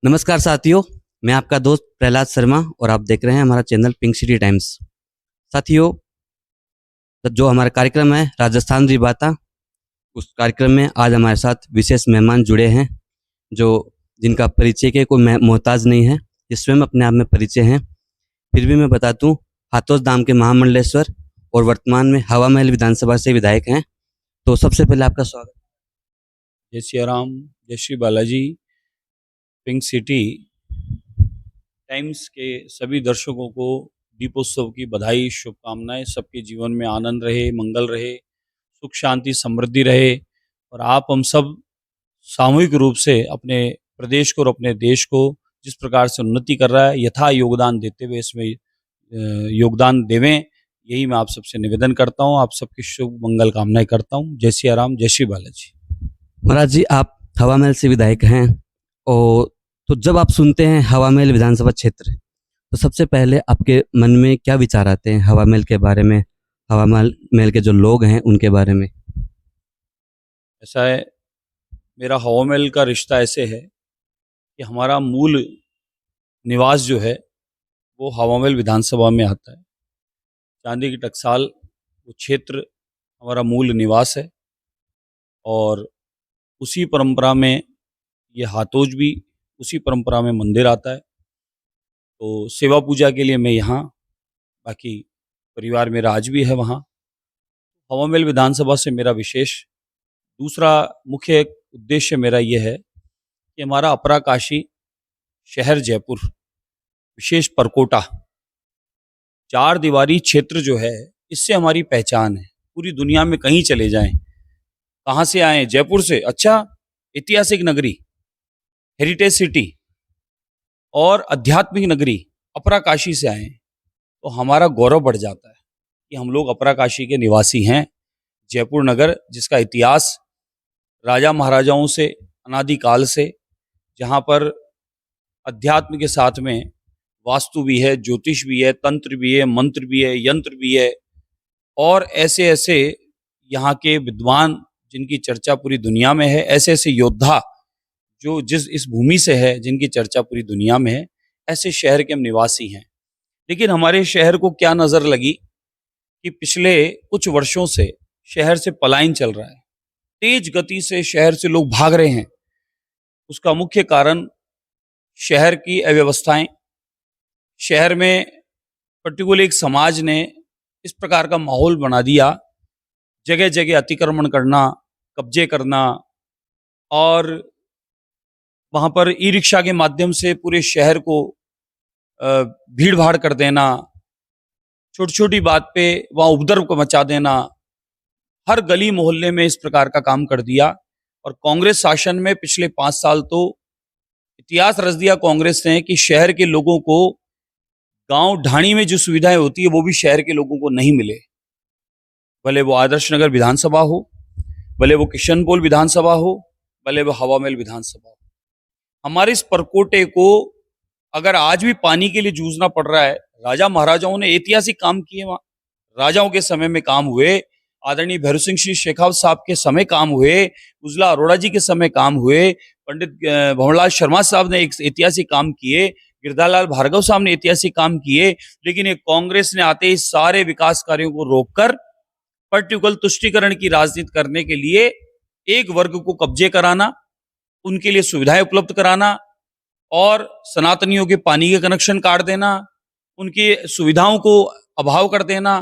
नमस्कार साथियों, मैं आपका दोस्त प्रहलाद शर्मा और आप देख रहे हैं हमारा चैनल पिंक सिटी टाइम्स। साथियों, तो जो हमारा कार्यक्रम है राजस्थान रिबाता, उस कार्यक्रम में आज हमारे साथ विशेष मेहमान जुड़े हैं जो जिनका परिचय के कोई मोहताज नहीं है, ये स्वयं अपने आप में परिचय हैं। फिर भी मैं बता दूं, हाथोस धाम के महामंडलेश्वर और वर्तमान में हवा महल विधानसभा से विधायक हैं। तो सबसे पहले आपका स्वागत। जय सिया राम, जय Shri Balaji. Pink city times के सभी दर्शकों को दीपोत्सव की बधाई, शुभकामनाएं। सबके जीवन में आनंद रहे, मंगल रहे, सुख शांति समृद्धि रहे और आप हम सब सामूहिक रूप से अपने प्रदेश को और अपने देश को जिस प्रकार से उन्नति कर रहा है यथा योगदान देते हुए इसमें योगदान देवें, यही मैं आप सबसे निवेदन करता हूँ। आप सबकी शुभ मंगल कामनाएं करता हूँ। जय सिया राम, जय श्री बालाजी। महाराज जी, आप हवा महल से विधायक हैं और तो जब आप सुनते हैं हवा महल विधानसभा क्षेत्र, तो सबसे पहले आपके मन में क्या विचार आते हैं हवा महल के बारे में, हवा महल के जो लोग हैं उनके बारे में? ऐसा है, मेरा हवा महल का रिश्ता ऐसे है कि हमारा मूल निवास जो है वो हवा महल विधानसभा में आता है। चांदी की टकसाल वो क्षेत्र हमारा मूल निवास है और उसी परंपरा में ये हाथोज भी उसी परंपरा में मंदिर आता है। तो सेवा पूजा के लिए मैं यहाँ, बाकी परिवार मेरा आज भी है वहाँ। हवा महल विधानसभा से मेरा विशेष दूसरा मुख्य उद्देश्य मेरा ये है कि हमारा अपराकाशी शहर जयपुर, विशेष परकोटा, चार दीवारी क्षेत्र जो है इससे हमारी पहचान है। पूरी दुनिया में कहीं चले जाएं, कहाँ से आए? जयपुर से। अच्छा, ऐतिहासिक नगरी, हेरिटेज सिटी और आध्यात्मिक नगरी अपराकाशी से आए तो हमारा गौरव बढ़ जाता है कि हम लोग अपराकाशी के निवासी हैं। जयपुर नगर जिसका इतिहास राजा महाराजाओं से अनादिकाल से, जहाँ पर अध्यात्म के साथ में वास्तु भी है, ज्योतिष भी है, तंत्र भी है, मंत्र भी है, यंत्र भी है और ऐसे ऐसे यहाँ के विद्वान जिनकी चर्चा पूरी दुनिया में है, ऐसे ऐसे योद्धा जो इस भूमि से है जिनकी चर्चा पूरी दुनिया में है, ऐसे शहर के हम निवासी हैं। लेकिन हमारे शहर को क्या नज़र लगी कि पिछले कुछ वर्षों से शहर से पलायन चल रहा है, तेज गति से शहर से लोग भाग रहे हैं। उसका मुख्य कारण शहर की अव्यवस्थाएं, शहर में पर्टिकुलर एक समाज ने इस प्रकार का माहौल बना दिया, जगह जगह अतिक्रमण करना, कब्जे करना और वहाँ पर ई रिक्शा के माध्यम से पूरे शहर को भीड़ भाड़ कर देना, छोटी छोटी बात पे वहाँ उपद्रव को मचा देना, हर गली मोहल्ले में इस प्रकार का काम कर दिया। और कांग्रेस शासन में पिछले 5 साल तो इतिहास रच दिया कांग्रेस ने कि शहर के लोगों को गांव ढाणी में जो सुविधाएं होती है वो भी शहर के लोगों को नहीं मिले। भले वो आदर्श नगर विधानसभा हो, भले वो किशनपोल विधानसभा हो, भले वो हवा महल विधानसभा हो। हमारे इस परकोटे को अगर आज भी पानी के लिए जूझना पड़ रहा है, राजा महाराजाओं ने ऐतिहासिक काम किए, वहां राजाओं के समय में काम हुए, आदरणीय भैरव सिंह श्री शेखावत साहब के समय काम हुए, उजला अरोड़ा जी के समय काम हुए, पंडित भंवरलाल शर्मा साहब ने एक ऐतिहासिक काम किए, गिरधारलाल भार्गव साहब ने ऐतिहासिक काम किए। लेकिन ये कांग्रेस ने आते ही सारे विकास कार्यों को रोककर पर्टिकुलर तुष्टीकरण की राजनीति करने के लिए एक वर्ग को कब्जे कराना, उनके लिए सुविधाएं उपलब्ध कराना और सनातनियों के पानी के कनेक्शन काट देना, उनकी सुविधाओं को अभाव कर देना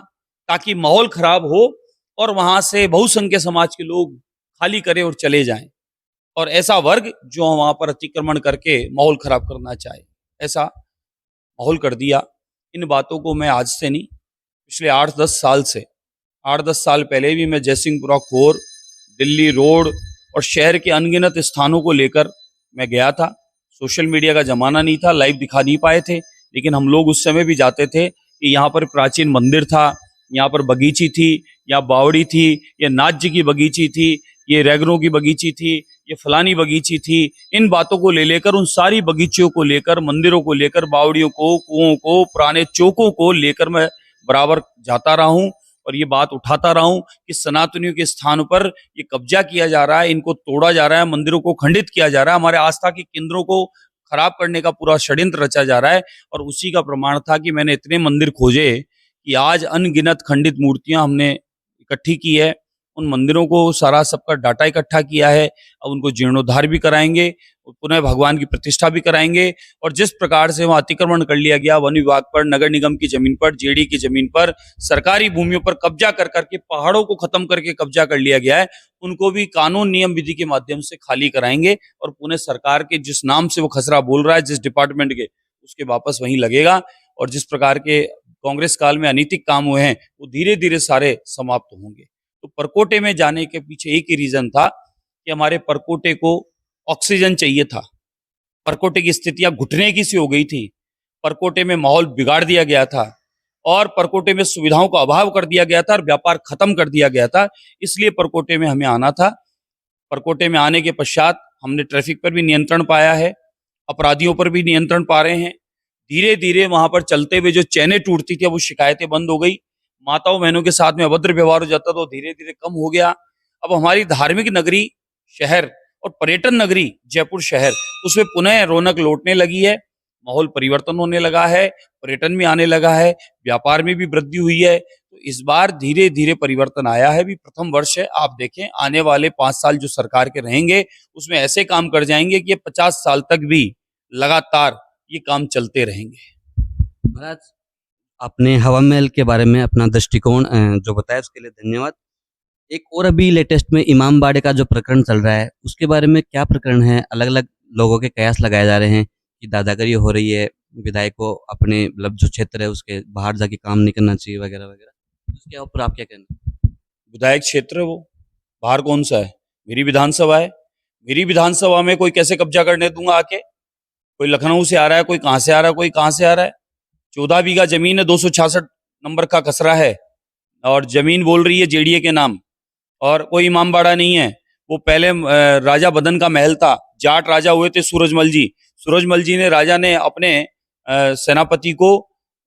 ताकि माहौल खराब हो और वहां से बहुसंख्य समाज के लोग खाली करें और चले जाएं। और ऐसा वर्ग जो वहां पर अतिक्रमण करके माहौल खराब करना चाहे, ऐसा माहौल कर दिया। इन बातों को मैं आज से नहीं, पिछले 8-10 साल से, 8-10 साल पहले भी मैं जयसिंहपुरा खोर, दिल्ली रोड और शहर के अनगिनत स्थानों को लेकर मैं गया था। सोशल मीडिया का जमाना नहीं था, लाइव दिखा नहीं पाए थे, लेकिन हम लोग उस समय भी जाते थे कि यहाँ पर प्राचीन मंदिर था, यहाँ पर बगीची थी, यहाँ बावड़ी थी, ये नाथ जी की बगीची थी, ये रैगनों की बगीची थी, ये फलानी बगीची थी। इन बातों को ले लेकर, उन सारी बगीचियों को लेकर, मंदिरों को लेकर, बावड़ियों को, कुओं को, पुराने चौकों को लेकर मैं बराबर जाता रहा हूँ और ये बात उठाता रहा हूँ कि सनातनियों के स्थान पर ये कब्जा किया जा रहा है, इनको तोड़ा जा रहा है, मंदिरों को खंडित किया जा रहा है, हमारे आस्था के केंद्रों को खराब करने का पूरा षड्यंत्र रचा जा रहा है। और उसी का प्रमाण था कि मैंने इतने मंदिर खोजे कि आज अनगिनत खंडित मूर्तियां हमने इकट्ठी की है। उन मंदिरों को सारा सबका डाटा इकट्ठा किया है। अब उनको जीर्णोद्धार भी कराएंगे, पुनः भगवान की प्रतिष्ठा भी कराएंगे। और जिस प्रकार से वहां अतिक्रमण कर लिया गया, वन विभाग पर, नगर निगम की जमीन पर, जेडी की जमीन पर, सरकारी भूमियों पर कब्जा कर करके, पहाड़ों को खत्म करके कब्जा कर लिया गया है, उनको भी कानून नियम विधि के माध्यम से खाली कराएंगे। और पुनः सरकार के जिस नाम से वो खसरा बोल रहा है, जिस डिपार्टमेंट के, उसके वापस वहीं लगेगा। और जिस प्रकार के कांग्रेस काल में अनैतिक काम हुए हैं, वो धीरे धीरे सारे समाप्त होंगे। तो परकोटे में जाने के पीछे एक ही रीजन था कि हमारे परकोटे को ऑक्सीजन चाहिए था। परकोटे की स्थितियां घुटने की सी हो गई थी। परकोटे में माहौल बिगाड़ दिया गया था और परकोटे में सुविधाओं का अभाव कर दिया गया था और व्यापार खत्म कर दिया गया था। इसलिए परकोटे में हमें आना था। परकोटे में आने के पश्चात हमने ट्रैफिक पर भी नियंत्रण पाया है, अपराधियों पर भी नियंत्रण पा रहे हैं। धीरे धीरे वहां पर चलते हुए जो चैनें टूटती थी, वो शिकायतें बंद हो गई। माताओं बहनों के साथ में अभद्र व्यवहार हो जाता, तो धीरे धीरे कम हो गया। अब हमारी धार्मिक नगरी शहर और पर्यटन नगरी जयपुर शहर, उसमें पुनः रौनक लौटने लगी है। माहौल परिवर्तन होने लगा है, पर्यटन भी आने लगा है, व्यापार में भी वृद्धि हुई है। तो इस बार धीरे धीरे परिवर्तन आया है। भी प्रथम वर्ष है, आप देखें आने वाले 5 साल जो सरकार के रहेंगे, उसमें ऐसे काम कर जाएंगे कि ये 50 साल तक भी लगातार ये काम चलते रहेंगे। महाराज, आपने हवा महल के बारे में अपना दृष्टिकोण जो बताया, उसके लिए धन्यवाद। एक और अभी लेटेस्ट में इमामबाड़े का जो प्रकरण चल रहा है, उसके बारे में क्या प्रकरण है? अलग अलग लोगों के कयास लगाए जा रहे हैं कि दादागिरी हो रही है, विधायक को अपने मतलब जो क्षेत्र है उसके बाहर जाके काम नहीं करना चाहिए वगैरह वगैरह। उसके ऊपर आप क्या कहना? विधायक क्षेत्र है वो, बाहर कौन सा है? मेरी विधानसभा है। मेरी विधानसभा में कोई कैसे कब्जा करने दूंगा आके? कोई लखनऊ से आ रहा है, कोई कहां से आ रहा है, कोई कहां से आ रहा है। 14 बीघा जमीन है, 266 नंबर का खसरा है और जमीन बोल रही है जेडीए के नाम। और कोई इमामबाड़ा नहीं है। वो पहले राजा बदन का महल था। जाट राजा हुए थे सूरजमल जी। सूरजमल जी ने, राजा ने अपने सेनापति को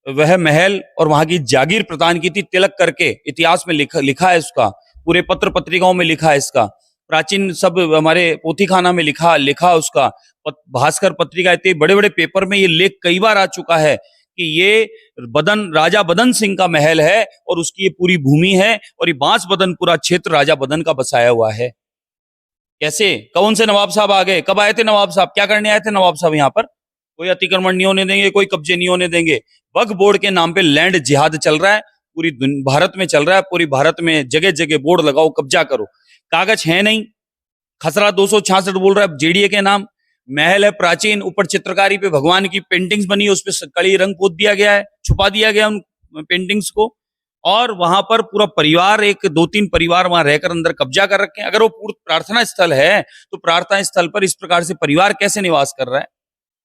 वह महल और वहां की जागीर प्रदान की थी, तिलक करके। इतिहास में लिखा है इसका, पूरे पत्र पत्रिकाओं में लिखा है इसका, प्राचीन सब हमारे पोथीखाना में लिखा उसका। भास्कर पत्रिका, इतने बड़े बड़े पेपर में ये लेख कई बार आ चुका है कि ये राजा बदन सिंह का महल है और उसकी ये पूरी भूमि है और ये बांस बदन पूरा क्षेत्र राजा बदन का बसाया हुआ है। कैसे, कौन से नवाब साहब आ गए? कब आए थे नवाब साहब? क्या करने आए थे नवाब साहब? यहाँ पर कोई अतिक्रमण नहीं होने देंगे, कोई कब्जे नहीं होने देंगे। वक्फ बोर्ड के नाम पे लैंड जिहाद चल रहा है, पूरी भारत में चल रहा है। पूरी भारत में जगह जगह बोर्ड लगाओ, कब्जा करो। कागज है नहीं, खसरा 266 बोल रहा है जेडीए के नाम। महल है प्राचीन, ऊपर चित्रकारी पे भगवान की पेंटिंग्स बनी है, उस पर कड़ी रंग पोत दिया गया है, छुपा दिया गया उन पेंटिंग्स को। और वहां पर पूरा परिवार, एक 2-3 परिवार वहां रहकर अंदर कब्जा कर रखे हैं। अगर वो पूर्ण प्रार्थना स्थल है, तो प्रार्थना स्थल पर इस प्रकार से परिवार कैसे निवास कर रहा है?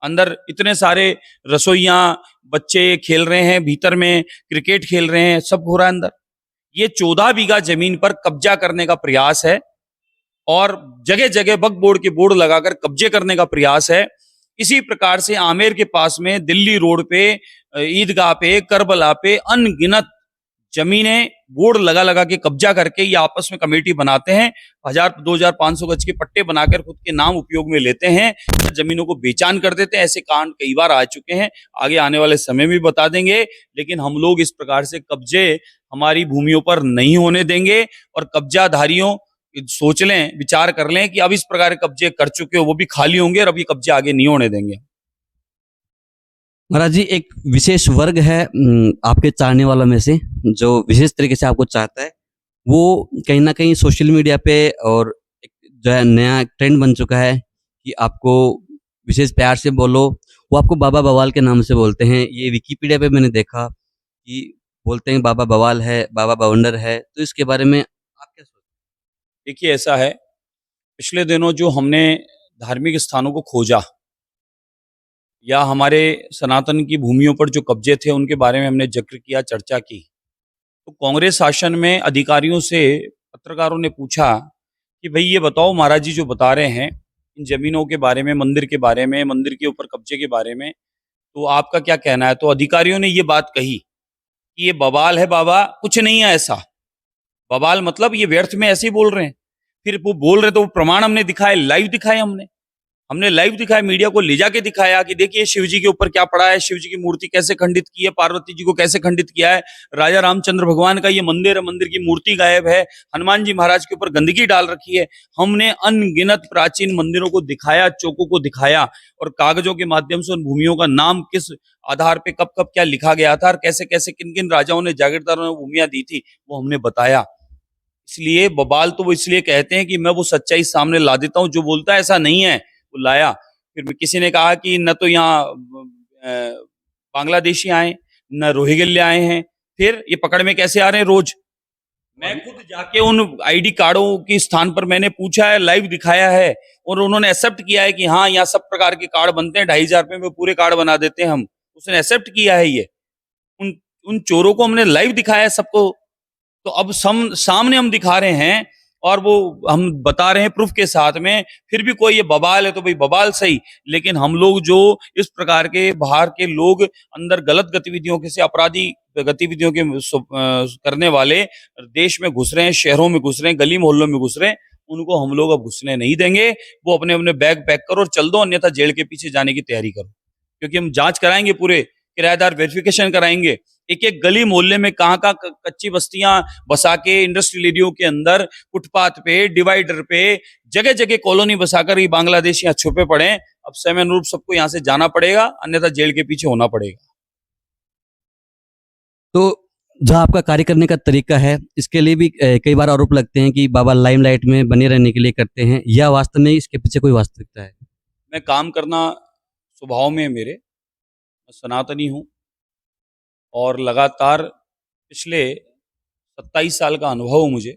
अंदर इतने सारे रसोइयां, बच्चे खेल रहे हैं, भीतर में क्रिकेट खेल रहे हैं, सब हो रहा है अंदर। ये 14 बीघा जमीन पर कब्जा करने का प्रयास है और जगह जगह वक्फ बोर्ड के बोर्ड लगाकर कब्जे करने का प्रयास है। इसी प्रकार से आमेर के पास में दिल्ली रोड पे, ईदगाह पे, करबला पे अनगिनत जमीनें बोर्ड लगा लगा के कब्जा करके ये आपस में कमेटी बनाते हैं। 1000-2500 गज के पट्टे बनाकर खुद के नाम उपयोग में लेते हैं, जमीनों को बेचान कर देते हैं। ऐसे कांड कई बार आ चुके हैं, आगे आने वाले समय में भी बता देंगे। लेकिन हम लोग इस प्रकार से कब्जे हमारी भूमियों पर नहीं होने देंगे। और कब्जाधारियों सोच लें, विचार कर लें कि अब इस प्रकार के कब्जे कर चुके हो, वो भी खाली होंगे और अब ये कब्जे आगे नहीं होने देंगे। महाराज जी, एक विशेष वर्ग है आपके चाहने वालों में से, जो विशेष तरीके से आपको चाहता है। वो कहीं ना कहीं सोशल मीडिया पे और एक जो है नया ट्रेंड बन चुका है कि आपको विशेष प्यार से बोलो। वो आपको बाबा बवाल के नाम से बोलते हैं। ये विकिपीडिया पे मैंने देखा कि बोलते हैं बाबा बवाल है, बाबा बवंडर है। तो इसके बारे में आप क्या सोचते हैं? देखिए, ऐसा है, पिछले दिनों जो हमने धार्मिक स्थानों को खोजा या हमारे सनातन की भूमियों पर जो कब्जे थे उनके बारे में हमने जिक्र किया, चर्चा की, तो कांग्रेस शासन में अधिकारियों से पत्रकारों ने पूछा कि भाई ये बताओ, महाराज जी जो बता रहे हैं इन जमीनों के बारे में, मंदिर के बारे में, मंदिर के ऊपर कब्जे के बारे में, तो आपका क्या कहना है? तो अधिकारियों ने ये बात कही कि ये बवाल है बाबा, कुछ नहीं है ऐसा। बवाल मतलब ये व्यर्थ में ऐसे ही बोल रहे हैं। फिर वो बोल रहे तो वो प्रमाण हमने दिखाए, लाइव दिखाए हमने। हमने लाइव दिखाया, मीडिया को ले जाके दिखाया कि देखिए शिव जी के ऊपर क्या पड़ा है, शिव जी की मूर्ति कैसे खंडित की है, पार्वती जी को कैसे खंडित किया है, राजा रामचंद्र भगवान का ये मंदिर है, मंदिर की मूर्ति गायब है, हनुमान जी महाराज के ऊपर गंदगी डाल रखी है। हमने अनगिनत प्राचीन मंदिरों को दिखाया, चौकों को दिखाया और कागजों के माध्यम से उन भूमियों का नाम किस आधार पे कब कब क्या लिखा गया था और कैसे कैसे किन किन राजाओं ने, जागीरदारों ने भूमियां दी थी, वो हमने बताया। इसलिए बवाल तो वो इसलिए कहते हैं कि मैं वो सच्चाई सामने ला देता हूं, जो बोलता है ऐसा नहीं है वो लाया। फिर किसी ने कहा कि न तो यहाँ बांग्लादेशी आए, न रोहिंग्या आए हैं, फिर ये पकड़ में कैसे आ रहे हैं रोज। मैं खुद जाके उन आईडी कार्डों के स्थान पर मैंने पूछा है, लाइव दिखाया है और उन्होंने एक्सेप्ट किया है कि हाँ यहाँ सब प्रकार के कार्ड बनते हैं, 2,500 में पूरे कार्ड बना देते हैं हम। उसने एक्सेप्ट किया है ये। उन उन चोरों को हमने लाइव दिखाया है सबको। तो अब सामने हम दिखा रहे हैं और वो हम बता रहे हैं प्रूफ के साथ में, फिर भी कोई ये बवाल है तो भाई बवाल सही, लेकिन हम लोग जो इस प्रकार के बाहर के लोग अंदर गलत गतिविधियों के से अपराधी गतिविधियों के करने वाले देश में घुस रहे हैं, शहरों में घुस रहे हैं, गली मोहल्लों में घुस रहे हैं, उनको हम लोग अब घुसने नहीं देंगे। वो अपने अपने बैग पैक करो और चल दो, अन्यथा जेल के पीछे जाने की तैयारी करो। क्योंकि हम जांच कराएंगे, पूरे किराएदार वेरिफिकेशन कराएंगे, एक एक गली मोहल्ले में कहाँ कहाँ कच्ची बस्तियां बसा के, इंडस्ट्रियल एरियो के अंदर, फुटपाथ पे, डिवाइडर पे, जगह जगह कॉलोनी बसाकर ये बांग्लादेशी यहाँ छुपे पड़े हैं। अब समय अनुरूप सबको यहाँ से जाना पड़ेगा, अन्यथा जेल के पीछे होना पड़ेगा। तो जो आपका कार्य करने का तरीका है, इसके लिए भी कई बार आरोप लगते हैं कि बाबा लाइमलाइट में बने रहने के लिए करते हैं, या वास्तव में इसके पीछे कोई वास्तविकता है? मैं काम करना स्वभाव में मेरे, मैं सनातनी हूँ और लगातार पिछले 27 साल का अनुभव मुझे,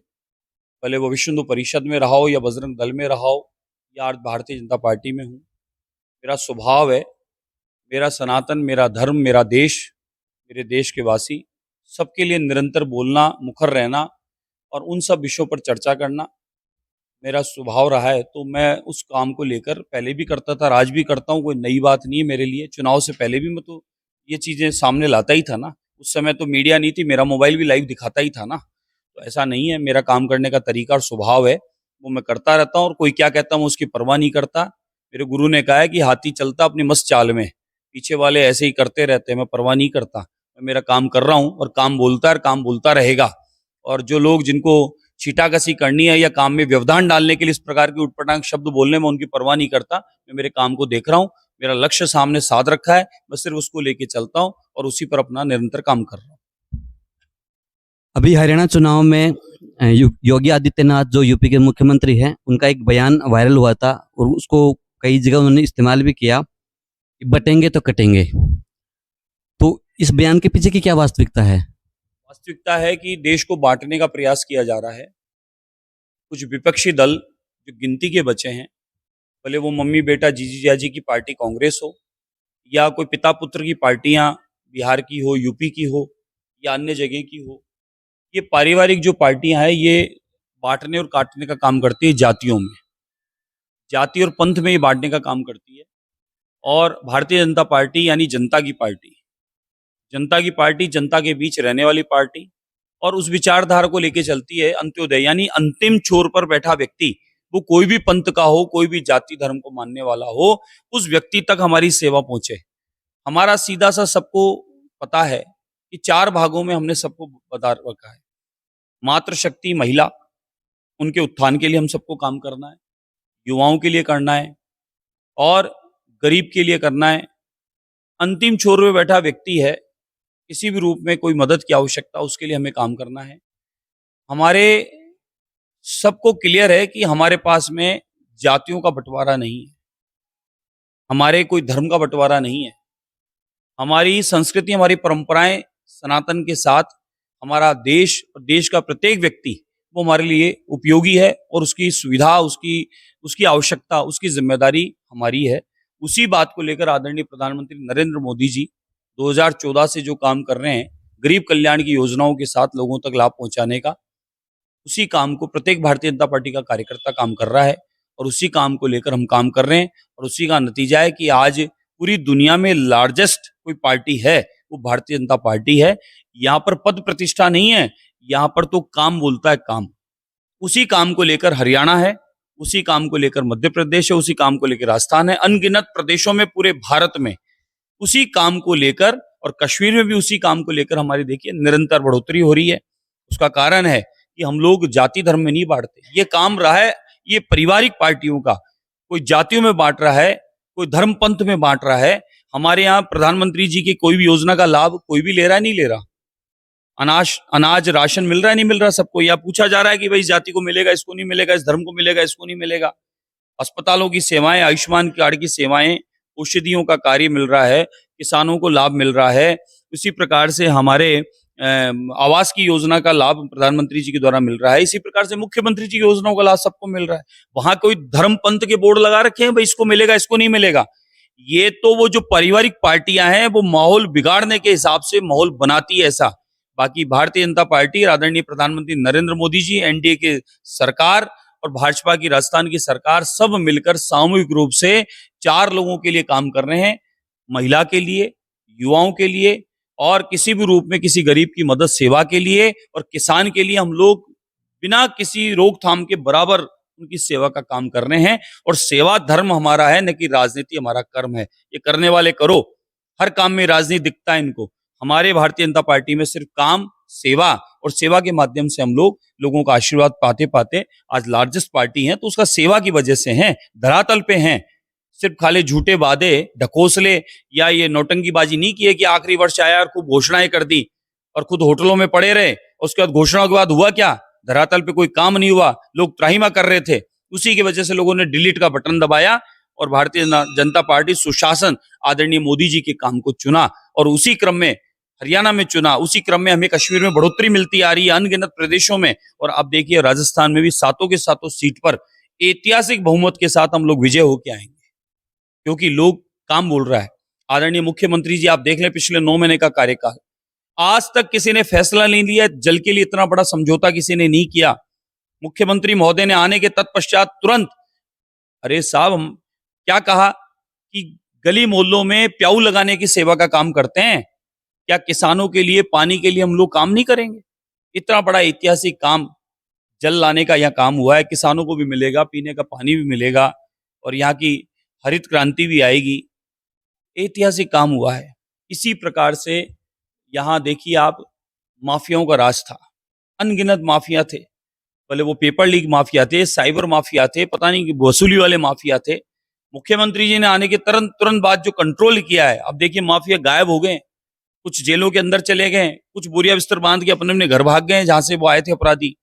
पहले वो विश्व हिंदू परिषद में रहा हो या बजरंग दल में रहा हो या आज भारतीय जनता पार्टी में हूँ, मेरा स्वभाव है, मेरा सनातन, मेरा धर्म, मेरा देश, मेरे देश के वासी, सबके लिए निरंतर बोलना, मुखर रहना और उन सब विषयों पर चर्चा करना मेरा स्वभाव रहा है। तो मैं उस काम को लेकर पहले भी करता था, आज भी करता हूँ, कोई नई बात नहीं है मेरे लिए। चुनाव से पहले भी मैं तो ये चीज़ें सामने लाता ही था ना, उस समय तो मीडिया नहीं थी, मेरा मोबाइल भी लाइव दिखाता ही था ना। तो ऐसा नहीं है, मेरा काम करने का तरीका और स्वभाव है, वो मैं करता रहता हूँ और कोई क्या कहता हूँ उसकी परवाह नहीं करता। मेरे गुरु ने कहा है कि हाथी चलता अपनी मस्त चाल में, पीछे वाले ऐसे ही करते रहते हैं, मैं परवाह नहीं करता। मैं मेरा काम कर रहा हूँ और काम बोलता है और काम बोलता रहेगा। और जो लोग जिनको छीटाकसी करनी है या काम में व्यवधान डालने के लिए इस प्रकार के उटपटांग शब्द बोलने में, उनकी परवाह नहीं करता। मैं मेरे काम को देख रहा हूँ, मेरा लक्ष्य सामने साध रखा है, मैं सिर्फ उसको लेके चलता हूँ और उसी पर अपना निरंतर काम कर रहा हूँ। अभी हरियाणा चुनाव में योगी आदित्यनाथ जो यूपी के मुख्यमंत्री हैं, उनका एक बयान वायरल हुआ था और उसको कई जगह उन्होंने इस्तेमाल भी किया कि बटेंगे तो कटेंगे। तो इस बयान के पीछे की क्या वास्तविकता है? वास्तविकता है कि देश को बांटने का प्रयास किया जा रहा है। कुछ विपक्षी दल जो गिनती के बचे हैं, भले वो मम्मी बेटा जीजी जाजी की पार्टी कांग्रेस हो या कोई पिता पुत्र की पार्टियां बिहार की हो, यूपी की हो या अन्य जगह की हो, ये पारिवारिक जो पार्टियां हैं ये बांटने और काटने का काम करती है जातियों में, जाति और पंथ में ये बांटने का काम करती है। और भारतीय जनता पार्टी यानी जनता की पार्टी, जनता की पार्टी, जनता के बीच रहने वाली पार्टी और उस विचारधारा को लेके चलती है। अंत्योदय यानी अंतिम छोर पर बैठा व्यक्ति, वो कोई भी पंथ का हो, कोई भी जाति धर्म को मानने वाला हो, उस व्यक्ति तक हमारी सेवा पहुंचे। हमारा सीधा सा सबको पता है कि 4 भागों में हमने सबको बता रखा है। मातृशक्ति महिला, उनके उत्थान के लिए हम सबको काम करना है, युवाओं के लिए करना है और गरीब के लिए करना है। अंतिम छोर में बैठा व्यक्ति है, किसी भी रूप में कोई मदद की आवश्यकता, उसके लिए हमें काम करना है। हमारे सबको क्लियर है कि हमारे पास में जातियों का बंटवारा नहीं है, हमारे कोई धर्म का बंटवारा नहीं है। हमारी संस्कृति, हमारी परंपराएं सनातन के साथ, हमारा देश और देश का प्रत्येक व्यक्ति वो हमारे लिए उपयोगी है और उसकी सुविधा, उसकी आवश्यकता, उसकी जिम्मेदारी हमारी है। उसी बात को लेकर आदरणीय प्रधानमंत्री नरेंद्र मोदी जी 2014 से जो काम कर रहे हैं, गरीब कल्याण की योजनाओं के साथ लोगों तक लाभ पहुंचाने का, उसी काम को प्रत्येक भारतीय जनता पार्टी का कार्यकर्ता काम कर रहा है और उसी काम को लेकर हम काम कर रहे हैं। और उसी का नतीजा है कि आज पूरी दुनिया में लार्जेस्ट कोई पार्टी है वो भारतीय जनता पार्टी है। यहाँ पर पद प्रतिष्ठा नहीं है, यहाँ पर तो काम बोलता है काम। उसी काम को लेकर हरियाणा है, उसी काम को लेकर मध्य प्रदेश है, उसी काम को लेकर राजस्थान है, अनगिनत प्रदेशों में पूरे भारत में उसी काम को लेकर, और कश्मीर में भी उसी काम को लेकर हमारी देखिए निरंतर बढ़ोतरी हो रही है। उसका कारण है कि हम लोग जाति धर्म में नहीं बांटते। ये काम रहा है ये पारिवारिक पार्टियों का, कोई जातियों में बांट रहा है, कोई धर्म पंथ में बांट रहा है। हमारे यहाँ प्रधानमंत्री जी की कोई भी योजना का लाभ कोई भी ले रहा है, नहीं ले रहा। अनाज राशन मिल रहा है, नहीं मिल रहा सबको। या पूछा जा रहा है कि भाई इस जाति को मिलेगा, इसको नहीं मिलेगा, इस धर्म को मिलेगा, इसको नहीं मिलेगा। अस्पतालों की सेवाएं, आयुष्मान कार्ड की सेवाएं, औषधियों का कार्य मिल रहा है, किसानों को लाभ मिल रहा है। इसी प्रकार से हमारे आवास की योजना का लाभ प्रधानमंत्री जी के द्वारा मिल रहा है। इसी प्रकार से मुख्यमंत्री जी की योजनाओं का लाभ सबको मिल रहा है। वहां कोई धर्म पंथ के बोर्ड लगा रखे हैं भाई इसको मिलेगा, इसको नहीं मिलेगा। ये तो वो जो पारिवारिक पार्टियां हैं वो माहौल बिगाड़ने के हिसाब से माहौल बनाती है ऐसा। बाकी भारतीय जनता पार्टी, आदरणीय प्रधानमंत्री नरेंद्र मोदी जी, एनडीए के सरकार और भाजपा की राजस्थान की सरकार सब मिलकर सामूहिक रूप से 4 लोगों के लिए काम कर रहे हैं। महिला के लिए, युवाओं के लिए, और किसी भी रूप में किसी गरीब की मदद सेवा के लिए, और किसान के लिए हम लोग बिना किसी रोकथाम के बराबर उनकी सेवा का काम कर रहे हैं। और सेवा धर्म हमारा है, न कि राजनीति हमारा कर्म है। ये करने वाले करो, हर काम में राजनीति दिखता है इनको। हमारे भारतीय जनता पार्टी में सिर्फ काम, सेवा, और सेवा के माध्यम से हम लोग लोगों का आशीर्वाद पाते पाते आज लार्जेस्ट पार्टी है। तो उसका सेवा की वजह से है, धरातल पे हैं। सिर्फ खाली झूठे वादे, ढकोसले या ये नौटंकीबाजी नहीं की है कि आखिरी वर्ष आया और खूब घोषणाएं कर दी और खुद होटलों में पड़े रहे। उसके बाद घोषणाओं के बाद हुआ क्या? धरातल पे कोई काम नहीं हुआ, लोग त्राहिमा कर रहे थे। उसी की वजह से लोगों ने डिलीट का बटन दबाया और भारतीय जनता पार्टी सुशासन आदरणीय मोदी जी के काम को चुना, और उसी क्रम में हरियाणा में चुना। उसी क्रम में हमें कश्मीर में बढ़ोतरी मिलती आ रही है, अनगिनत प्रदेशों में। और आप देखिए राजस्थान में भी सातों के सातों सीट पर ऐतिहासिक बहुमत के साथ हम लोग विजय होके आएंगे, क्योंकि लोग काम बोल रहा है। आदरणीय मुख्यमंत्री जी आप देख लें, पिछले 9 महीने का कार्यकाल, आज तक किसी ने फैसला नहीं लिया। जल के लिए इतना बड़ा समझौता किसी ने नहीं किया। मुख्यमंत्री महोदय ने आने के तत्पश्चात तुरंत, अरे साहब हम क्या कहा कि गली मोहल्लों में प्याऊ लगाने की सेवा का काम करते हैं, क्या किसानों के लिए पानी के लिए हम लोग काम नहीं करेंगे? इतना बड़ा ऐतिहासिक काम जल लाने का यहाँ काम हुआ है। किसानों को भी मिलेगा, पीने का पानी भी मिलेगा, और यहाँ की हरित क्रांति भी आएगी। ऐतिहासिक काम हुआ है। इसी प्रकार से यहाँ देखिए आप, माफियाओं का राज था, अनगिनत माफिया थे। पहले वो पेपर लीक माफिया थे, साइबर माफिया थे, पता नहीं वसूली वाले माफिया थे। मुख्यमंत्री जी ने आने के तुरंत बाद जो कंट्रोल किया है, अब देखिए माफिया गायब हो गए। कुछ जेलों के अंदर चले गए, कुछ बोरिया बिस्तर बांध के अपने अपने घर भाग गए जहां से वो आए थे अपराधी।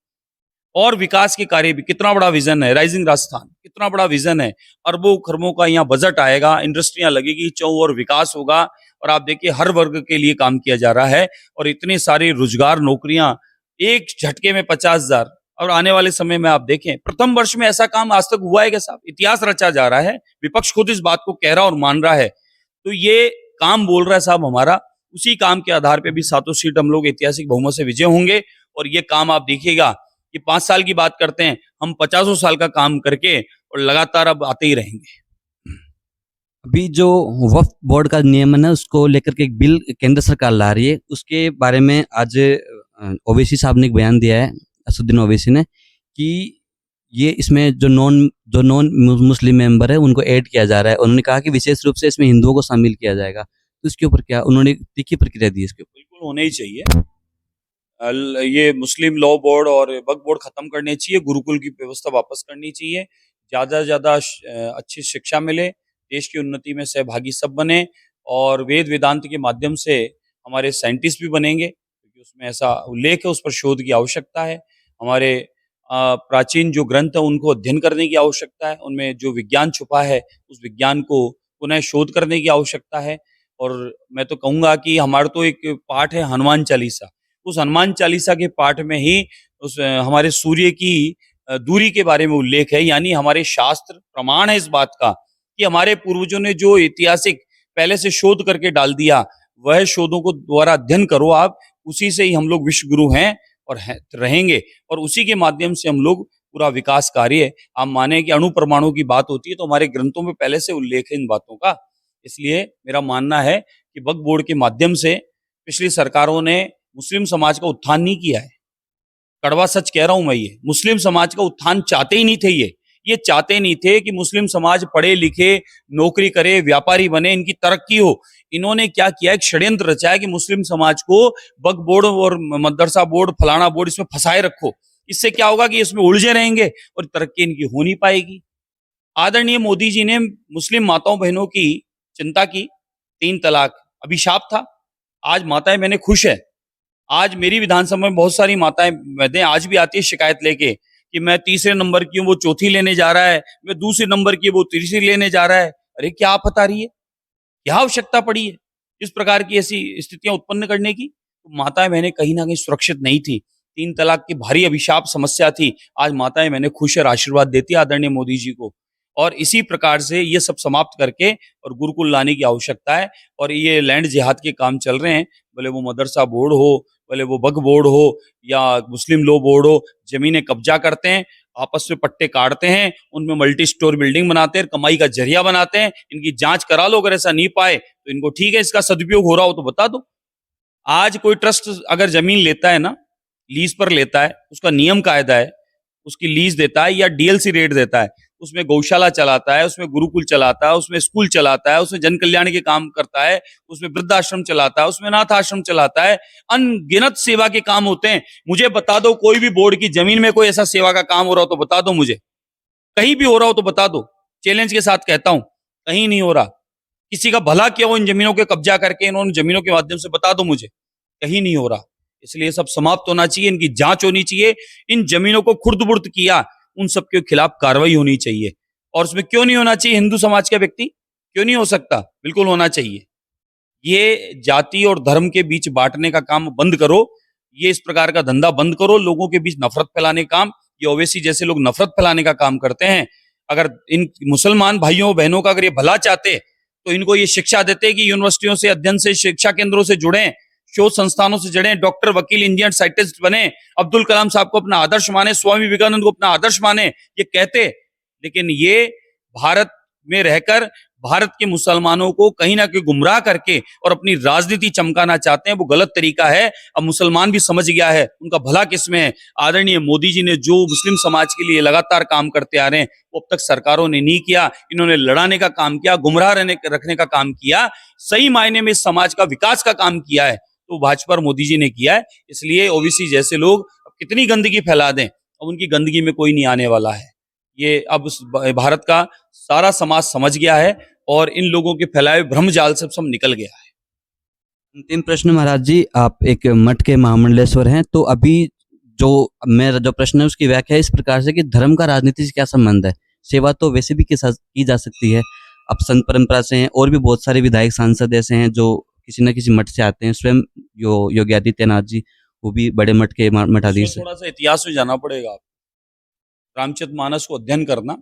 और विकास के कार्य भी, कितना बड़ा विजन है राइजिंग राजस्थान, कितना बड़ा विजन है। अरबों खरबों का यहाँ बजट आएगा, इंडस्ट्रियां लगेगी, चौओर विकास होगा। और आप देखिए हर वर्ग के लिए काम किया जा रहा है, और इतने सारे रोजगार, नौकरियां एक झटके में 50,000। और आने वाले समय में आप देखें, प्रथम वर्ष में ऐसा काम आज तक हुआ है क्या साहब? इतिहास रचा जा रहा है। विपक्ष खुद इस बात को कह रहा और मान रहा है। तो ये काम बोल रहा है साहब हमारा, उसी काम के आधार पे भी सातों सीट हम लोग ऐतिहासिक बहुमत से विजय होंगे। और ये काम आप देखिएगा कि 5 साल की बात करते हैं, हम 50 साल का काम करके और लगातार अब आते ही रहेंगे। अभी जो वक्फ बोर्ड का नियमन है उसको लेकर के एक बिल केंद्र सरकार ला रही है, उसके बारे में आज ओवैसी साहब ने एक बयान दिया है, असदुद्दीन ओवैसी ने, कि ये इसमें जो नॉन मुस्लिम मेंबर है उनको ऐड किया जा रहा है। उन्होंने कहा कि विशेष रूप से इसमें हिंदुओं को शामिल किया जाएगा। तो इसके ऊपर क्या उन्होंने तीखी प्रतिक्रिया दी? इसके ऊपर बिल्कुल होना ही चाहिए। ये मुस्लिम लॉ बोर्ड और वक्फ बोर्ड खत्म करने चाहिए, गुरुकुल की व्यवस्था वापस करनी चाहिए। ज्यादा से ज्यादा अच्छी शिक्षा मिले, देश की उन्नति में सहभागी सब बने, और वेद वेदांत के माध्यम से हमारे साइंटिस्ट भी बनेंगे, क्योंकि उसमें ऐसा उल्लेख है, उस पर शोध की आवश्यकता है। हमारे प्राचीन जो ग्रंथ है उनको अध्ययन करने की आवश्यकता है, उनमें जो विज्ञान छुपा है उस विज्ञान को पुनः शोध करने की आवश्यकता है। और मैं तो कहूंगा कि हमारा तो एक पाठ है हनुमान चालीसा, उस हनुमान चालीसा के पाठ में ही उस हमारे सूर्य की दूरी के बारे में उल्लेख है। यानी हमारे शास्त्र प्रमाण है इस बात का कि हमारे पूर्वजों ने जो ऐतिहासिक पहले से शोध करके डाल दिया, वह शोधों को द्वारा अध्ययन करो आप, उसी से ही हम लोग विश्व गुरु हैं और रहेंगे। और उसी के माध्यम से हम लोग पूरा विकास कार्य, आप माने कि अणु परमाणु की बात होती है तो हमारे ग्रंथों में पहले से उल्लेख है इन बातों का। इसलिए मेरा मानना है कि वक्फ बोर्ड के माध्यम से पिछली सरकारों ने मुस्लिम समाज का उत्थान नहीं किया है। कड़वा सच कह रहा हूं मैं, ये मुस्लिम समाज का उत्थान चाहते ही नहीं थे। ये चाहते नहीं थे कि मुस्लिम समाज पढ़े लिखे, नौकरी करे, व्यापारी बने, इनकी तरक्की हो। इन्होंने क्या किया, एक षड्यंत्र रचा है कि मुस्लिम समाज को वक्फ बोर्ड और मदरसा बोर्ड, फलाना बोर्ड इसमें फंसाए रखो। इससे क्या होगा कि इसमें उलझे रहेंगे और तरक्की इनकी हो नहीं पाएगी। आदरणीय मोदी जी ने मुस्लिम माताओं बहनों की चिंता की, 3 तलाक अभिशाप था। आज माताएं बहनें खुश है। आज मेरी विधानसभा में बहुत सारी माताएं बहनें आज भी आती है शिकायत लेके कि मैं तीसरे नंबर की हूँ, वो चौथी लेने जा रहा है, मैं दूसरे नंबर की, वो तीसरी लेने जा रहा है। अरे क्या आफत आ रही है, क्या आवश्यकता पड़ी है इस प्रकार की ऐसी स्थितियां उत्पन्न करने की? तो माताएं बहनें कहीं ना कहीं सुरक्षित नहीं थी। 3 तलाक की भारी अभिशाप समस्या थी। आज माताएं बहनें खुश और आशीर्वाद देती आदरणीय मोदी जी को। और इसी प्रकार से ये सब समाप्त करके और गुरुकुल लाने की आवश्यकता है। और ये लैंड जिहाद के काम चल रहे हैं, भले वो मदरसा बोर्ड हो, भले वो वक्फ बोर्ड हो या मुस्लिम लॉ बोर्ड हो, जमीनें कब्जा करते हैं, आपस में पट्टे काटते हैं, उनमें मल्टी स्टोर बिल्डिंग बनाते हैं, कमाई का जरिया बनाते हैं। इनकी जांच करा लो, अगर ऐसा नहीं पाए तो इनको ठीक है इसका सदुपयोग हो रहा हो तो बता दो। आज कोई ट्रस्ट अगर जमीन लेता है ना, लीज पर लेता है, उसका नियम कायदा है, उसकी लीज देता है या डीएलसी रेट देता है, उसमें गौशाला चलाता है, उसमें गुरुकुल चलाता है, उसमें स्कूल चलाता है, उसमें जन कल्याण के काम करता है, उसमें वृद्धाश्रम चलाता है, उसमें अनाथ आश्रम चलाता है, अनगिनत सेवा के काम होते हैं। मुझे बता दो कोई भी बोर्ड की जमीन में कोई ऐसा सेवा का काम हो रहा हो तो बता दो मुझे, कहीं भी हो रहा हो तो बता दो, चैलेंज के साथ कहता हूं, कहीं नहीं हो रहा। किसी का भला किया हो इन जमीनों के कब्जा करके, इन्होंने जमीनों के माध्यम से बता दो मुझे, कहीं नहीं हो रहा। इसलिए सब समाप्त होना चाहिए, इनकी जांच होनी चाहिए। इन जमीनों को खुर्द-बुर्द किया, उन सबके खिलाफ कार्रवाई होनी चाहिए। और उसमें क्यों नहीं होना चाहिए हिंदू समाज का व्यक्ति? क्यों नहीं हो सकता? बिल्कुल होना चाहिए। ये जाति और धर्म के बीच बांटने का काम बंद करो, ये इस प्रकार का धंधा बंद करो, लोगों के बीच नफरत फैलाने का काम, ये ओवैसी जैसे लोग नफरत फैलाने का काम करते हैं। अगर इन मुसलमान भाइयों बहनों का अगर ये भला चाहते तो इनको ये शिक्षा देते कि यूनिवर्सिटियों से, अध्ययन से, शिक्षा केंद्रों से जुड़ें, शोध संस्थानों से जुड़ें, डॉक्टर, वकील, इंजीनियर, साइंटिस्ट बने, अब्दुल कलाम साहब को अपना आदर्श माने, स्वामी विवेकानंद को अपना आदर्श माने, ये कहते। लेकिन ये भारत में रहकर भारत के मुसलमानों को कहीं ना कहीं गुमराह करके और अपनी राजनीति चमकाना चाहते हैं, वो गलत तरीका है। अब मुसलमान भी समझ गया है उनका भला किसमें है। आदरणीय मोदी जी ने जो मुस्लिम समाज के लिए लगातार काम करते आ रहे हैं, वो अब तक सरकारों ने नहीं किया। इन्होंने लड़ाने का काम किया, गुमराह रखने का काम किया, सही मायने में इस समाज का विकास का काम किया है तो भाजपा और मोदी जी ने किया है। इसलिए ओबीसी जैसे लोग कितनी गंदगी फैला दें, अब उनकी गंदगी में कोई नहीं आने वाला है। ये अब भारत का सारा समाज समझ गया है और इन लोगों के फैलाए भ्रम जाल से सब निकल गया है। अंतिम प्रश्न महाराज जी, आप एक मठ के महामंडलेश्वर हैं, तो अभी जो मेरा जो प्रश्न है उसकी व्याख्या इस प्रकार से कि धर्म का राजनीति से क्या संबंध है? सेवा तो वैसे भी की जा सकती है। अब संत परंपरा से हैं और भी बहुत सारे विधायक सांसद ऐसे हैं जो किसी न किसी मठ से आते हैं। स्वयं योगी आदित्यनाथ जी, वो भी बड़े मठ के मठाधीश हैं। थोड़ा सा इतिहास में जाना पड़ेगा आप। रामचरितमानस को अध्ययन करना।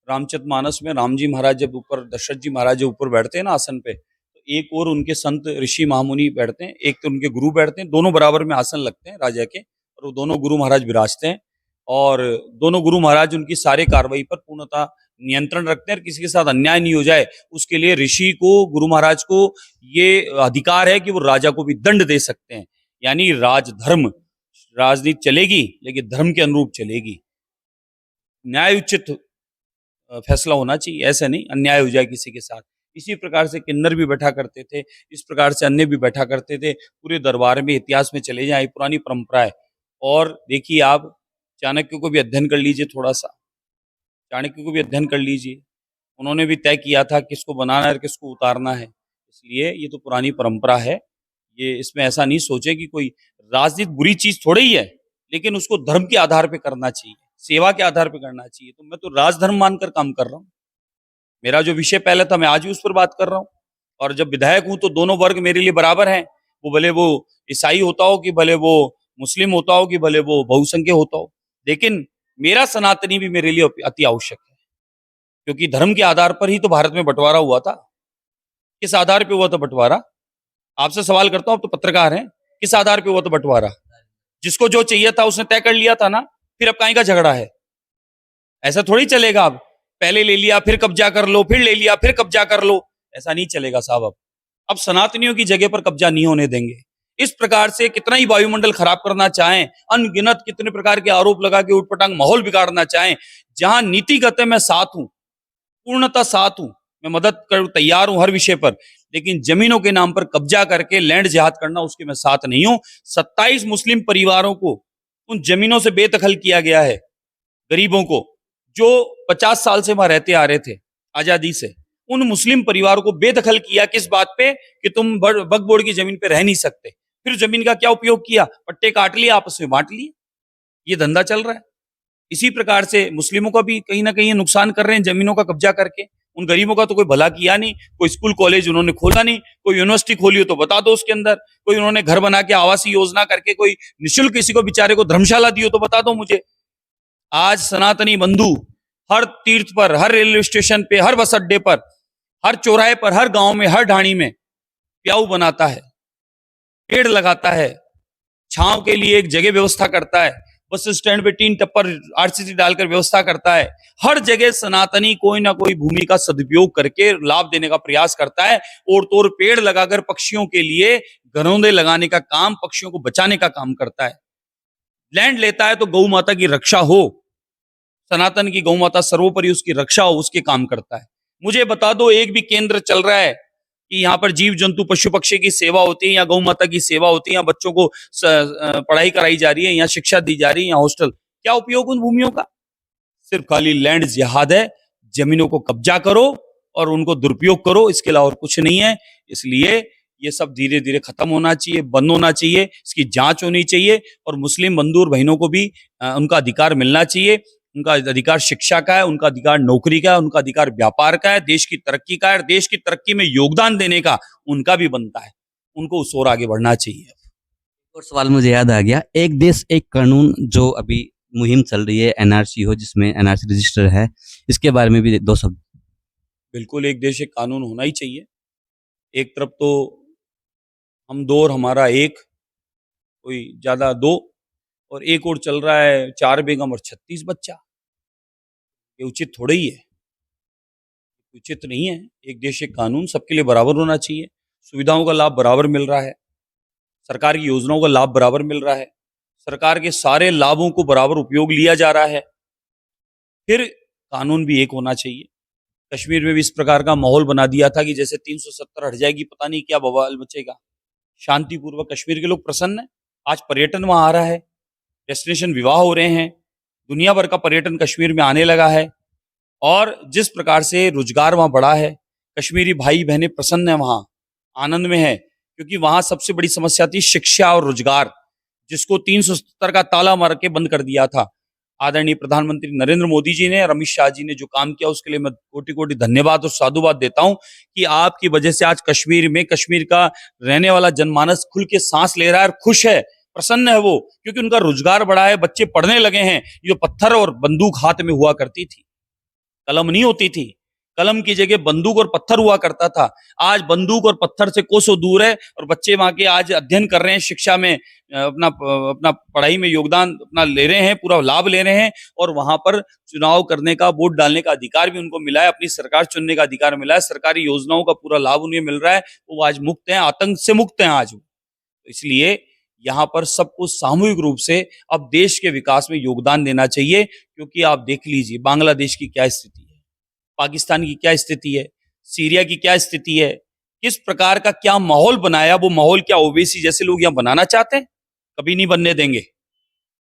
रामचरितमानस में राम जी महाराज जब ऊपर, दशरथ जी महाराज जब ऊपर बैठते हैं ना आसन पे, तो एक और उनके संत ऋषि महामुनि बैठते हैं, एक तो उनके गुरु बैठते हैं, दोनों बराबर में आसन लगते हैं राजा के, और वो दोनों गुरु महाराज विराजते हैं। और दोनों गुरु महाराज उनकी सारे कार्रवाई पर पूर्णतः नियंत्रण रखते हैं और किसी के साथ अन्याय नहीं हो जाए उसके लिए ऋषि को, गुरु महाराज को ये अधिकार है कि वो राजा को भी दंड दे सकते हैं। यानी राजधर्म, राजनीति चलेगी लेकिन धर्म के अनुरूप चलेगी। न्याय उचित फैसला होना चाहिए, ऐसा नहीं अन्याय हो जाए किसी के साथ। इसी प्रकार से किन्नर भी बैठा करते थे, इस प्रकार से अन्य भी बैठा करते थे। पूरे दरबार में इतिहास में चले जाए, पुरानी परंपरा है। और देखिए आप चाणक्य को भी अध्ययन कर लीजिए, थोड़ा सा चाणक्य को भी अध्ययन कर लीजिए, उन्होंने भी तय किया था किसको बनाना है और किसको उतारना है। इसलिए ये तो पुरानी परंपरा है, ये इसमें ऐसा नहीं सोचे कि कोई राजनीति बुरी चीज थोड़ी ही है, लेकिन उसको धर्म के आधार पे करना चाहिए, सेवा के आधार पे करना चाहिए। तो मैं तो राजधर्म मानकर काम कर रहा हूँ। मेरा जो विषय पहले था मैं आज भी उस पर बात कर रहा हूँ। और जब विधायक हूं तो दोनों वर्ग मेरे लिए बराबर हैं, वो भले वो ईसाई होता हो कि भले वो मुस्लिम होता हो कि भले वो बहुसंख्यक होता हो, लेकिन मेरा सनातनी भी मेरे लिए अति आवश्यक है। क्योंकि धर्म के आधार पर ही तो भारत में बंटवारा हुआ था। किस आधार पे हुआ था बंटवारा? आपसे सवाल करता हूं, आप तो पत्रकार हैं, किस आधार पे हुआ था बंटवारा? जिसको जो चाहिए था उसने तय कर लिया था ना, फिर अब काहे का झगड़ा है? ऐसा थोड़ी चलेगा। अब पहले ले लिया फिर कब्जा कर लो, फिर ले लिया फिर कब्जा कर लो, ऐसा नहीं चलेगा साहब। अब सनातनियों की जगह पर कब्जा नहीं होने देंगे। किस प्रकार से कितना ही वायुमंडल खराब करना चाहें, अनगिनत कितने प्रकार के आरोप लगा के उटपटांग माहौल बिगाड़ना चाहें, जहां नीतिगत है मैं साथ हूं, पूर्णतः साथ हूं, मैं मदद कर तैयार हूं हर विषय पर, लेकिन जमीनों के नाम पर कब्जा करके लैंड जिहाद करना उसके मैं साथ नहीं हूं। 27 मुस्लिम परिवारों को उन जमीनों से बेदखल किया गया है, गरीबों को जो 50 साल से वहां रहते आ रहे थे आजादी से, उन मुस्लिम परिवारों को बेदखल किया किस बात पे कि तुम वक्फ बोर्ड की जमीन पे रह नहीं सकते। फिर जमीन का क्या उपयोग किया, पट्टे काट लिए, आपस में बांट लिए, ये धंधा चल रहा है। इसी प्रकार से मुस्लिमों का भी कहीं ना कहीं नुकसान कर रहे हैं जमीनों का कब्जा करके। उन गरीबों का तो कोई भला किया नहीं, कोई स्कूल कॉलेज उन्होंने खोला नहीं, कोई यूनिवर्सिटी खोली हो तो बता दो उसके अंदर, कोई उन्होंने घर बना के आवासीय योजना करके कोई निःशुल्क किसी को बेचारे को धर्मशाला दी हो तो बता दो मुझे। आज सनातनी बंधु हर तीर्थ पर, हर रेलवे स्टेशन पे, हर बस अड्डे पर, हर चौराहे पर, हर गांव में, हर ढाणी में प्याऊ बनाता है, पेड़ लगाता है, छांव के लिए एक जगह व्यवस्था करता है, बस स्टैंड पे 3 टप्पर आरसीसी डालकर व्यवस्था करता है। हर जगह सनातनी कोई ना कोई भूमि का सदुपयोग करके लाभ देने का प्रयास करता है, और तोड़ पेड़ लगाकर पक्षियों के लिए घरौंदे लगाने का काम, पक्षियों को बचाने का काम करता है। लैंड लेता है तो गौ माता की रक्षा हो, सनातन की गौ माता सर्वोपरि उसकी रक्षा हो, उसके काम करता है। मुझे बता दो एक भी केंद्र चल रहा है कि यहाँ पर जीव जंतु पशु पक्षी की सेवा होती है या गौ माता की सेवा होती है या बच्चों को पढ़ाई कराई जा रही है या शिक्षा दी जा रही है या हॉस्टल, क्या उपयोग उन भूमियों का? सिर्फ खाली लैंड जिहाद है, जमीनों को कब्जा करो और उनको दुरुपयोग करो, इसके अलावा और कुछ नहीं है। इसलिए ये सब धीरे धीरे खत्म होना चाहिए, बंद होना चाहिए, इसकी जांच होनी चाहिए, और मुस्लिम बंधु और बहनों को भी उनका अधिकार मिलना चाहिए। उनका अधिकार शिक्षा का है, उनका अधिकार नौकरी का है, उनका अधिकार व्यापार का है, देश की तरक्की का है, और देश की तरक्की में योगदान देने का उनका भी बनता है। उनको उस ओर आगे बढ़ना चाहिए। और सवाल मुझे याद आ गया, एक देश एक कानून जो अभी मुहिम चल रही है, एनआरसी हो, जिसमें एनआरसी रजिस्टर है, इसके बारे में भी 2 शब्द। बिल्कुल, एक देश एक कानून होना ही चाहिए। एक तरफ तो हम 2 और हमारा 1, कोई ज्यादा 2, और एक और चल रहा है 4 बेगम और 36 बच्चा। ये उचित थोड़ा ही है, उचित नहीं है। एक देश एक कानून, सबके लिए बराबर होना चाहिए, सुविधाओं का लाभ बराबर मिल रहा है, सरकार की योजनाओं का लाभ बराबर मिल रहा है, सरकार के सारे लाभों को बराबर उपयोग लिया जा रहा है, फिर कानून भी एक होना चाहिए। कश्मीर में भी इस प्रकार का माहौल बना दिया था कि जैसे 370 हट जाएगी, पता नहीं क्या बवाल मचेगा। शांतिपूर्वक कश्मीर के लोग प्रसन्न हैं, आज पर्यटन वहां आ रहा है, डेस्टिनेशन विवाह हो रहे हैं, दुनिया भर का पर्यटन कश्मीर में आने लगा है, और जिस प्रकार से रोजगार वहां बढ़ा है, कश्मीरी भाई बहनें प्रसन्न है, वहां आनंद में है, क्योंकि वहां सबसे बड़ी समस्या थी शिक्षा और रोजगार, जिसको 370 का ताला मार के बंद कर दिया था। आदरणीय प्रधानमंत्री नरेंद्र मोदी जी ने और अमित शाह जी ने जो काम किया, उसके लिए मैं कोटि कोटि धन्यवाद और साधुवाद देता हूं कि आपकी वजह से आज कश्मीर में, कश्मीर का रहने वाला जनमानस खुल के सांस ले रहा है और खुश है, प्रसन्न है वो, क्योंकि उनका रोजगार बढ़ा है, बच्चे पढ़ने लगे हैं। जो पत्थर और बंदूक हाथ में हुआ करती थी, कलम नहीं होती थी, कलम की जगह बंदूक और पत्थर हुआ करता था, आज बंदूक और पत्थर से कोसों दूर है, और बच्चे वहां के आज अध्ययन कर रहे हैं, शिक्षा में अपना अपना पढ़ाई में योगदान अपना ले रहे हैं, पूरा लाभ ले रहे हैं, और वहां पर चुनाव करने का, वोट डालने का अधिकार भी उनको मिला है, अपनी सरकार चुनने का अधिकार मिला है, सरकारी योजनाओं का पूरा लाभ उन्हें मिल रहा है, वो आज मुक्त हैं, आतंक से मुक्त हैं आज। तो इसलिए यहाँ पर सबको सामूहिक रूप से अब देश के विकास में योगदान देना चाहिए, क्योंकि आप देख लीजिए बांग्लादेश की क्या स्थिति है, पाकिस्तान की क्या स्थिति है, सीरिया की क्या स्थिति है, किस प्रकार का क्या माहौल बनाया। वो माहौल क्या ओवैसी जैसे लोग यहाँ बनाना चाहते हैं? कभी नहीं बनने देंगे,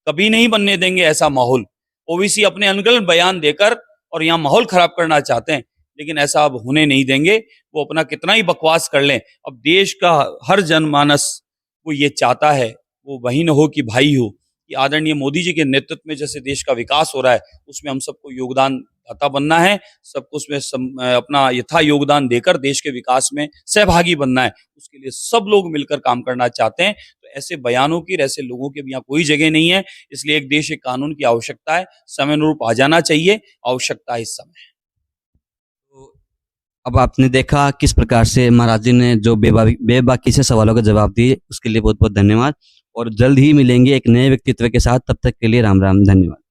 कभी नहीं बनने देंगे ऐसा माहौल। ओवैसी अपने अनगढ़ बयान देकर और यहाँ माहौल खराब करना चाहते हैं, लेकिन ऐसा अब होने नहीं देंगे। वो अपना कितना ही बकवास कर लें, अब देश का हर जनमानस वो ये चाहता है, वो बहन हो कि भाई हो, कि आदरणीय मोदी जी के नेतृत्व में जैसे देश का विकास हो रहा है, उसमें हम सबको योगदान दाता बनना है, सबको उसमें अपना यथा योगदान देकर देश के विकास में सहभागी बनना है। उसके लिए सब लोग मिलकर काम करना चाहते हैं। तो ऐसे बयानों की, ऐसे लोगों के भी यहाँ कोई जगह नहीं है। इसलिए एक देश एक कानून की आवश्यकता है, समय अनुरूप आ जाना चाहिए, आवश्यकता है इस समय। तो अब आपने देखा किस प्रकार से महाराज जी ने जो बेबाकी से सवालों का जवाब दिए, उसके लिए बहुत बहुत धन्यवाद, और जल्द ही मिलेंगे एक नए व्यक्तित्व के साथ। तब तक के लिए राम राम, धन्यवाद।